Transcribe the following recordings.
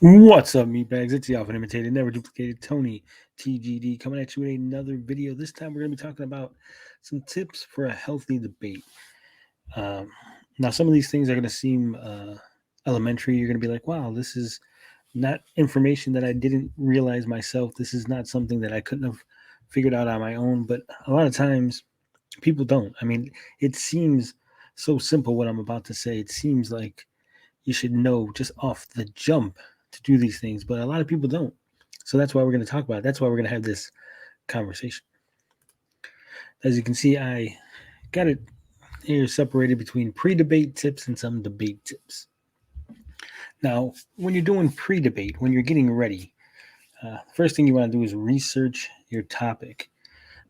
What's up, meatbags? It's the often imitated, never duplicated Tony TGD coming at you with another video. This time we're going to be talking about some tips for a healthy debate. Um, Now, some of these things are going to seem elementary. You're going to be like, wow, this is not information that I didn't realize myself. This is not something that I couldn't have figured out on my own. But a lot of times people don't. I mean, it seems so simple what I'm about to say. It seems like you should know just off the jump to do these things, but a lot of people don't. So that's why we're going to talk about it. That's why we're going to have this conversation. As you can see, I got it here separated between pre-debate tips and some debate tips. Now, when you're doing pre-debate, when you're getting ready, first thing you want to do is research your topic.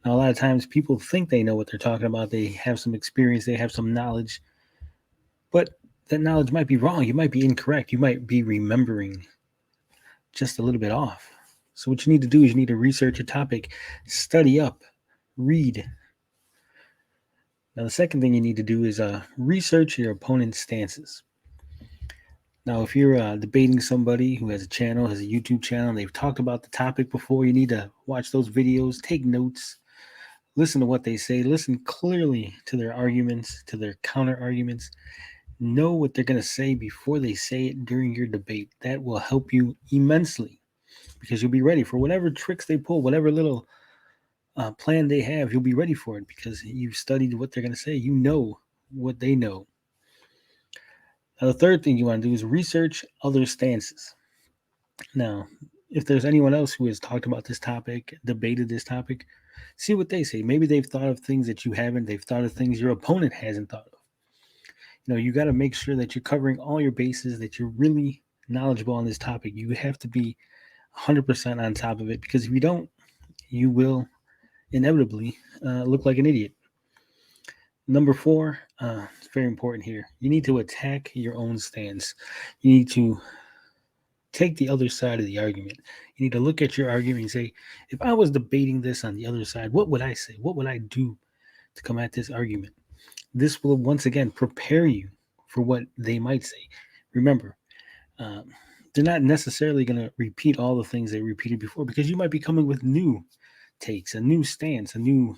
Now, a lot of times people think they know what they're talking about. They have some experience, they have some knowledge, but that knowledge might be wrong. You might be incorrect. You might be remembering just a little bit off. So what you need to do is you need to research a topic, study up, read. Now the second thing you need to do is research your opponent's stances. Now if you're debating somebody who has a channel, has a YouTube channel, and they've talked about the topic before, you need to watch those videos, take notes, listen to what they say, listen clearly to their arguments, to their counter arguments. Know what they're going to say before they say it during your debate. That will help you immensely because you'll be ready for whatever tricks they pull, whatever little plan they have. You'll be ready for it because you've studied what they're going to say. You know what they know. Now, the third thing you want to do is research other stances. Now, if there's anyone else who has talked about this topic, debated this topic, see what they say. Maybe they've thought of things that you haven't. They've thought of things your opponent hasn't thought of. You got to make sure that you're covering all your bases, that you're really knowledgeable on this topic. You have to be 100% on top of it because if you don't, you will inevitably look like an idiot. Number four, it's very important here. You need to attack your own stance. You need to take the other side of the argument. You need to look at your argument and say, if I was debating this on the other side, what would I say? What would I do to come at this argument? This will once again prepare you for what they might say. Remember, um, they're not necessarily going to repeat all the things they repeated before because you might be coming with new takes, a new stance, a new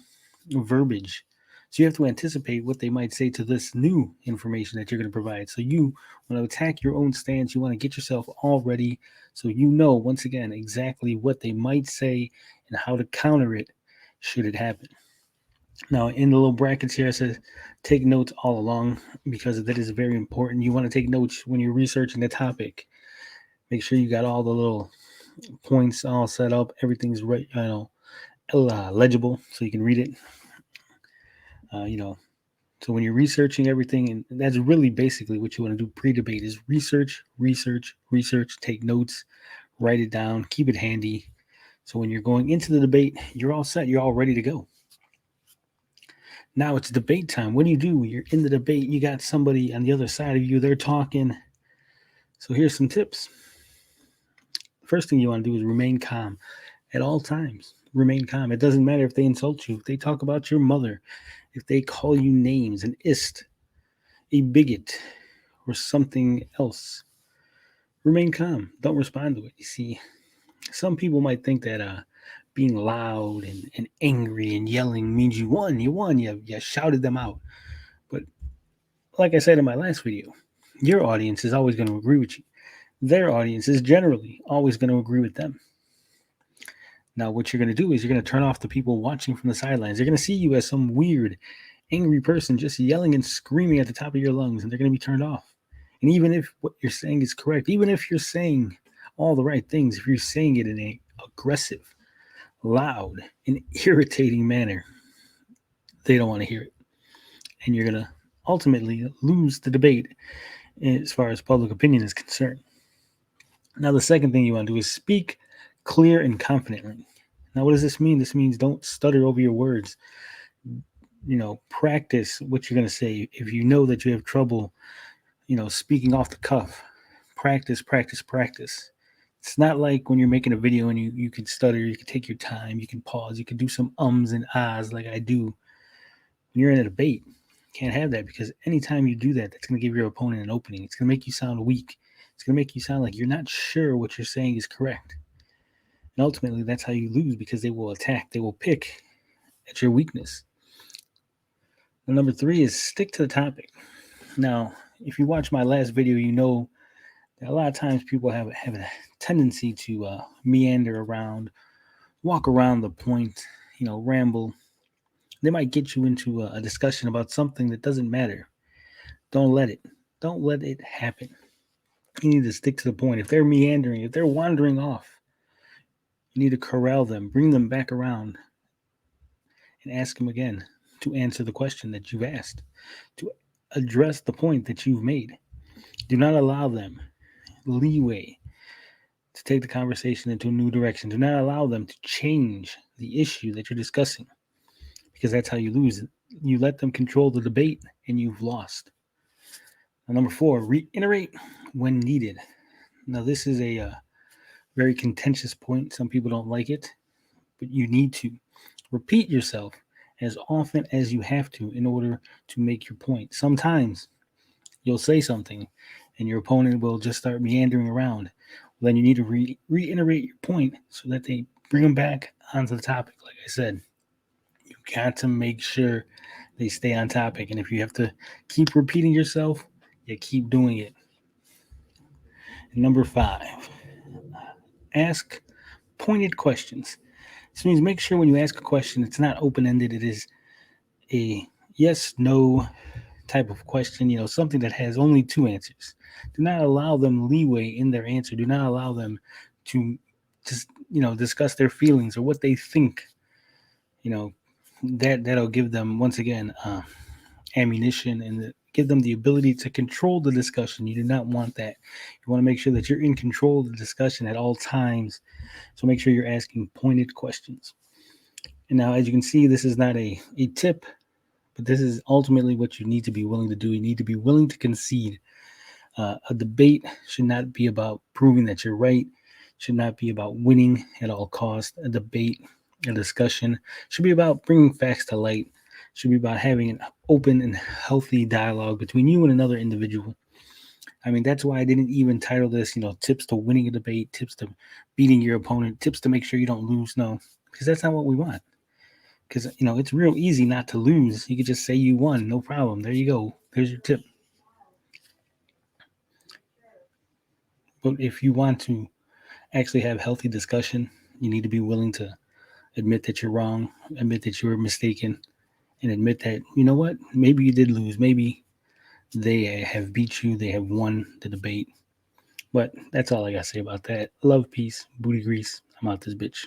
verbiage. So you have to anticipate what they might say to this new information that you're going to provide. So you want to attack your own stance. You want to get yourself all ready so you know, once again, exactly what they might say and how to counter it should it happen. Now, in the little brackets here, it says take notes all along because that is very important. You want to take notes when you're researching the topic. Make sure you got all the little points all set up. Everything's right, legible so you can read it. Uh, you know, so when you're researching everything, and that's really basically what you want to do pre-debate is research, research, research, take notes, write it down, keep it handy. So when you're going into the debate, you're all set, you're all ready to go. Now it's debate time. What do? You're in the debate, you got somebody on the other side of you, they're talking. So here's some tips. First thing you want to do is remain calm at all times. Remain calm. It doesn't matter if they insult you, if they talk about your mother, if they call you names, an ist, a bigot, or something else. Remain calm. Don't respond to it. You see, some people might think that being loud and angry and yelling means you won. You won. You shouted them out. But like I said in my last video, your audience is always going to agree with you. Their audience is generally always going to agree with them. Now, what you're going to do is you're going to turn off the people watching from the sidelines. They're going to see you as some weird, angry person just yelling and screaming at the top of your lungs, and they're going to be turned off. And even if what you're saying is correct, even if you're saying all the right things, if you're saying it in an aggressive, loud, and irritating manner, they don't want to hear it. And you're going to ultimately lose the debate as far as public opinion is concerned. Now, the second thing you want to do is speak clear and confidently. Now, what does this mean? This means don't stutter over your words. Practice what you're going to say. If you know that you have trouble, speaking off the cuff, practice, practice, practice. It's not like when you're making a video and you can stutter, you can take your time, you can pause, you can do some ums and ahs like I do. When you're in a debate, you can't have that because anytime you do that, that's going to give your opponent an opening. It's going to make you sound weak. It's going to make you sound like you're not sure what you're saying is correct. And ultimately, that's how you lose, because they will attack, they will pick at your weakness. And number 3 is stick to the topic. Now, if you watch my last video, you know that a lot of times people have a tendency to meander around, walk around the point, ramble. They might get you into a discussion about something that doesn't matter. Don't let it happen. You need to stick to the point. If they're meandering, if they're wandering off, you need to corral them, bring them back around, and ask them again to answer the question that you've asked, to address the point that you've made. Do not allow them leeway to take the conversation into a new direction. Do not allow them to change the issue that you're discussing, because that's how you lose. You let them control the debate and you've lost. Now, number 4, reiterate when needed. Now, this is a very contentious point. Some people don't like it, but you need to repeat yourself as often as you have to in order to make your point. Sometimes you'll say something and your opponent will just start meandering around. Well, then you need to reiterate your point so that they bring them back onto the topic. Like I said, you got to make sure they stay on topic. And if you have to keep repeating yourself, you keep doing it. And number 5, ask pointed questions. This means make sure when you ask a question, it's not open-ended. It is a yes, no type of question, something that has only 2 answers. Do not allow them leeway in their answer. Do not allow them to just, discuss their feelings or what they think. That'll give them, once again, ammunition and give them the ability to control the discussion. You do not want that. You want to make sure that you're in control of the discussion at all times. So make sure you're asking pointed questions. And now, as you can see, this is not a tip, but this is ultimately what you need to be willing to do. You need to be willing to concede. A debate should not be about proving that you're right. Should not be about winning at all costs. A debate, a discussion should be about bringing facts to light. Should be about having an open and healthy dialogue between you and another individual. I mean, that's why I didn't even title this, tips to winning a debate, tips to beating your opponent, tips to make sure you don't lose. No, because that's not what we want. Because, it's real easy not to lose. You could just say you won. No problem. There you go. There's your tip. But if you want to actually have healthy discussion, you need to be willing to admit that you're wrong, admit that you were mistaken, and admit that, you know what, maybe you did lose. Maybe they have beat you. They have won the debate. But that's all I got to say about that. Love, peace, booty grease. I'm out this bitch.